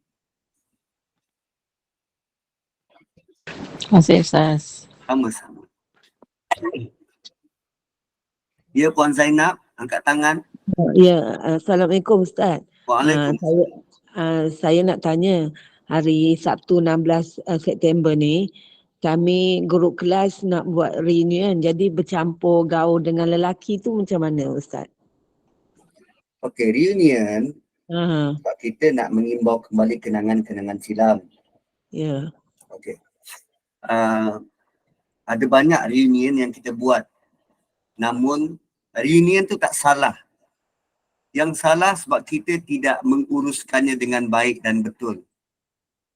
Terima kasih Ustaz. Sama-sama. Ya, Puan Zainab, angkat tangan. Ya, Assalamualaikum Ustaz. Waalaikumsalam. Saya nak tanya, hari Sabtu 16 September ni, kami guru kelas nak buat reunion, jadi bercampur gaul dengan lelaki tu macam mana Ustaz? Okey, reunion, Ha, sebab kita nak mengimbau kembali kenangan-kenangan silam. ya. Okey. Ada banyak reunion yang kita buat. Namun, reunion tu tak salah. Yang salah sebab kita tidak menguruskannya dengan baik dan betul.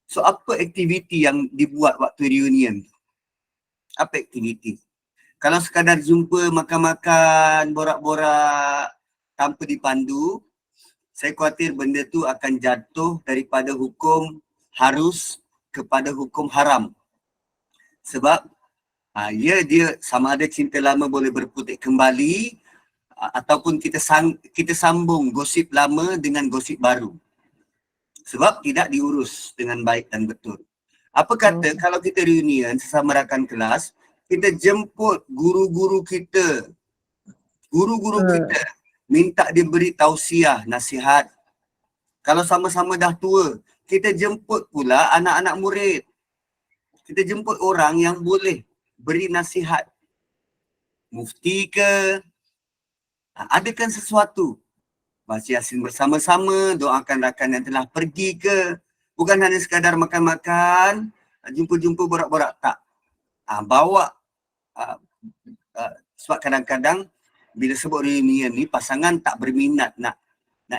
So, apa aktiviti yang dibuat waktu reunion? Apa aktiviti? Kalau sekadar jumpa makan-makan, borak-borak tanpa dipandu, saya khawatir benda tu akan jatuh daripada hukum harus kepada hukum haram. Sebab dia sama ada cinta lama boleh berputik kembali ataupun kita sambung gosip lama dengan gosip baru. Sebab tidak diurus dengan baik dan betul. Apa kata kalau kita reunion sesama rakan kelas, kita jemput guru-guru kita. Guru-guru kita minta diberi tausiah, nasihat. Kalau sama-sama dah tua, kita jemput pula anak-anak murid. Kita jemput orang yang boleh beri nasihat. Mufti ke, adakan sesuatu. Baca Yasin bersama-sama, doakan rakan yang telah pergi ke. Bukan hanya sekadar makan-makan, jumpa-jumpa borak-borak, tak. Bawa, sebab kadang-kadang bila sebut reunion ni, pasangan tak berminat nak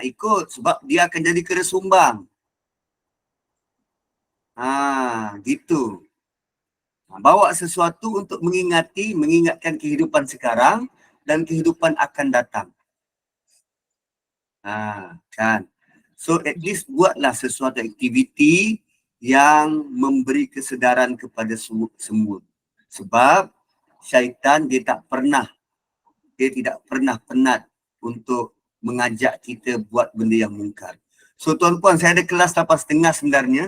ikut sebab dia akan jadi kena sumbang. Gitu. Bawa sesuatu untuk mengingatkan kehidupan sekarang dan kehidupan akan datang. Kan. So at least buatlah sesuatu aktiviti yang memberi kesedaran kepada semua. Sebab syaitan dia tidak pernah penat untuk mengajak kita buat benda yang mungkar. So tuan-puan, saya ada kelas 8.30 sebenarnya.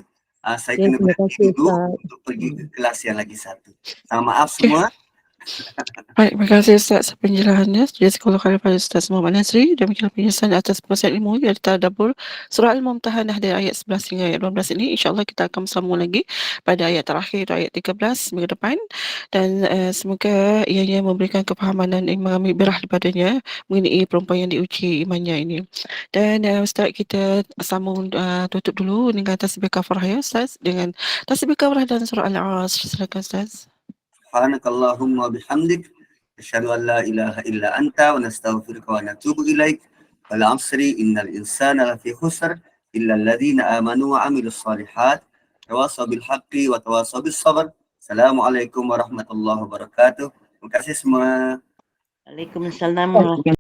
Saya kena berhenti dulu untuk pergi ke kelas yang lagi satu. Maaf semua. Baik, terima kasih Ustaz penjelasannya. Jadi sekolah kepada Ustaz Muhammad Nazri. Demikianlah penjelasan atas perkongsian ilmu yang ditadabbur surah Al-Mumtahanah dari ayat 11 hingga ayat 12 ini. InsyaAllah kita akan bersambung lagi pada ayat terakhir, ayat 13 minggu depan. Dan semoga ianya memberikan kefahaman dan mengambil berah daripadanya mengenai perempuan yang diuji imannya ini. Dan Ustaz, kita sambung tutup dulu dengan tasbih kafarah ya Ustaz. Dengan tasbih kafarah dan surah Al-Asr. Silakan Ustaz. Subhanakallahumma bihamdik asyhadu an la ilaha illa anta wa nastaghfiruka wa natubu ilaik. Wal 'asri innal insana lafi khusr illa alladhina amanu wa 'amilus shalihat tawasaw bil haqqi wa tawasaw bis sabr. Assalamualaikum warahmatullahi wabarakatuh. Terima kasih semua. Waalaikumsalam.